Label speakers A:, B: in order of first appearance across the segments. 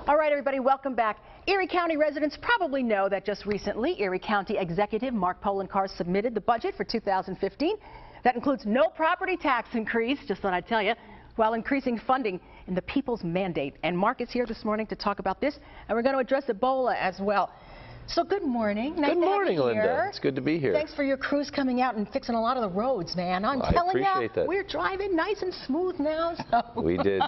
A: All right, everybody, welcome back. Erie County residents probably know that just recently, Erie County Executive Mark Poloncarz submitted the budget for 2015. That includes no property tax increase, just thought I'd tell you, while increasing funding in the People's Mandate. And Mark is here this morning to talk about this, and we're going to address Ebola as well. So good morning. Nice
B: good morning,
A: to have you
B: Linda.
A: here.
B: It's good to be here.
A: Thanks for your crews coming out and fixing a lot of the roads, man. I'm telling you, we're driving nice and smooth now. So.
B: We did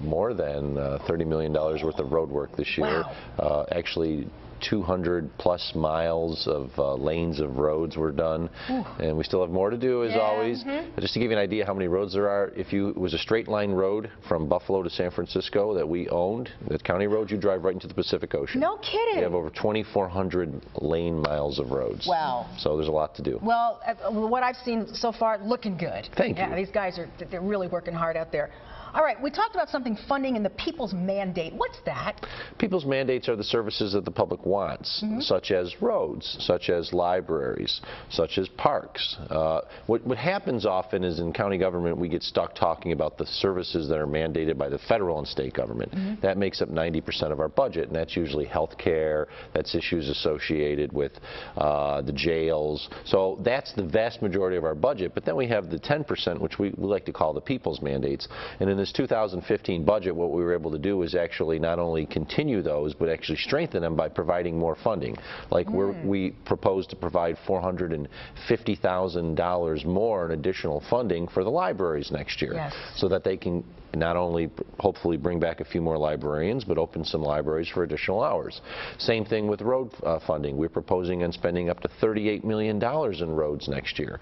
B: more than $30 million worth of road work this year.
A: Wow.
B: Actually, 200+ miles of lanes of roads were done. Ooh. And we still have more to do, as always. But just to give you an idea how many roads there are, if it was a straight line road from Buffalo to San Francisco that we owned, the county road, you drive right into the Pacific Ocean.
A: No kidding.
B: We have over 2,400 lane miles of roads.
A: Wow.
B: So there's a lot to do.
A: Well, what I've seen so far, looking good.
B: Thank you.
A: Yeah, these guys they're really working hard out there. All right, we talked about something funding in the People's Mandate. What's that? People's Mandates are the services that the public wants, such as roads, such as libraries, such as parks. What happens often is in county government we get stuck talking about the services that are mandated by the federal and state government. That makes up 90% of our budget, and that's usually health care, that's issues associated with the jails. So that's the vast majority of our budget, but then we have the 10%, which we like to call the People's Mandates. And in this 2015 budget, what we were able to do is actually not only continue those, but actually strengthen them by providing more funding. Like we proposed to provide $450,000 more in additional funding for the libraries next year, so that they can not only hopefully bring back a few more librarians, but open some libraries for additional hours. Same thing with road funding. We're proposing on spending up to $38 million in roads next year.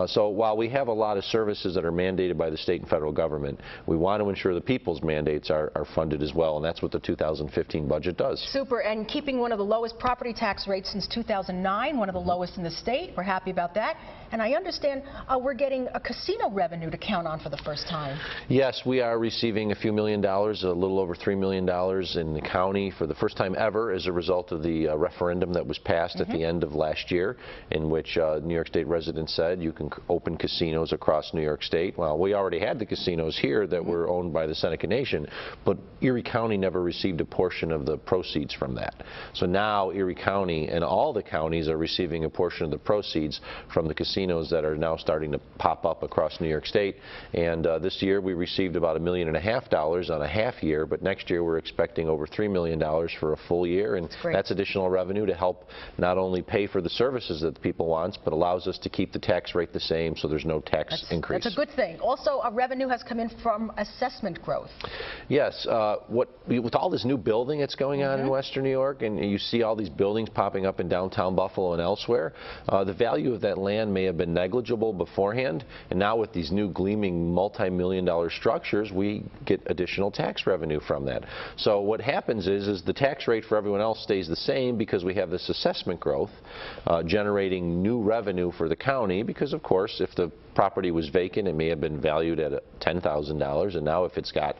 A: So while we have a lot of services that are mandated by the state and federal government, we want to ensure the people's mandates are funded as well, and that's what the 2015 budget does. Super, and keeping one of the lowest property tax rates since 2009, one of the lowest in the state. We're happy about that. And I understand we're getting a casino revenue to count on for the first time. Yes, we are receiving a few $1 million, a little over $3 million in the county for the first time ever as a result of the referendum that was passed at the end of last year, in which New York State residents said you can open casinos across New York State. Well, we already had the casinos here that were owned by the Seneca Nation, but Erie County never received a portion of the proceeds from that. So now Erie County and all the counties are receiving a portion of the proceeds from the casinos that are now starting to pop up across New York State. And this year we received about $1.5 million on a half year, but next year we're expecting over $3 million for a full year, and that's additional revenue to help not only pay for the services that the people want, but allows us to keep the tax rate the same, so there's no tax increase. That's a good thing. Also, revenue has come in from assessment growth. Yes, with all this new building that's going on in Western New York, and you see all these buildings popping up in downtown Buffalo and elsewhere, the value of that land may have been negligible beforehand, and now with these new gleaming multi-million-dollar structures, we get additional tax revenue from that. So what happens is the tax rate for everyone else stays the same because we have this assessment growth generating new revenue for the county, because of course if the property was vacant it may have been valued at $10,000, and now if it's got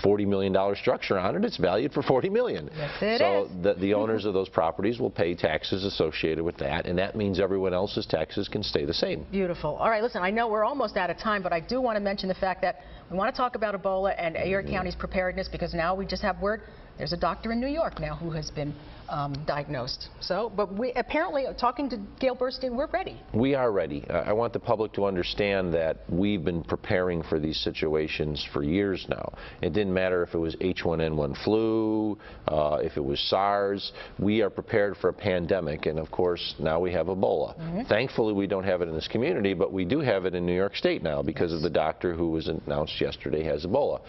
A: $40 million structure on it, it's valued for $40 million. Yes, it is. The owners of those properties will pay taxes associated with that, and that means everyone else's taxes can stay the same. Beautiful. All right, listen, I know we're almost out of time, but I do want to mention the fact that we want to talk about Ebola and Erie County's preparedness, because now we just have word there's a doctor in New York now who has been diagnosed. So, but we apparently, talking to Gail Burstein, we're ready. We are ready. I want the public to understand that we've been preparing for these situations for years now. It didn't matter if it was H1N1 flu, if it was SARS. We are prepared for a pandemic, and of course now we have Ebola. Thankfully we don't have it in this community, but we do have it in New York State now because of the doctor who was announced yesterday has Ebola.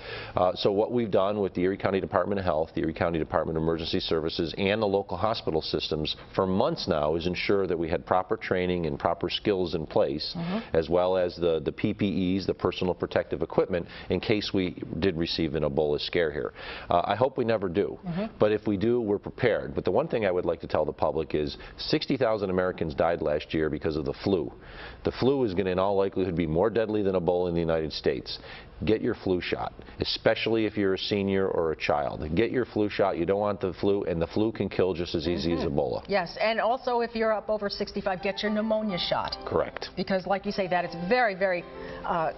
A: So what we've done with the Erie County Department of Health, the Erie County Department of Emergency Services, and the local hospital systems for months now is ensure that we had proper training and proper skills in place, as well as the PPEs, the personal protective equipment, in case we did receive an Ebola scare here. I hope we never do, but if we do, we're prepared. But the one thing I would like to tell the public is 60,000 Americans died last year because of the flu. The flu is going to in all likelihood be more deadly than Ebola in the United States. Get your flu shot, especially if you're a senior or a child. Get your flu shot. You don't want the flu, and the flu can
B: kill just as easy as Ebola.
C: Yes, and also if you're up over 65, get your pneumonia shot.
B: Correct.
C: Because like you say, that it's very, very, I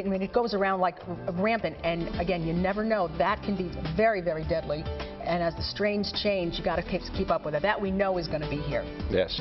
C: mean, it goes around like rampant, and again, you never know. That can be very, very deadly, and as the strains change, you got to keep up with it. That we know is going to be here.
B: Yes.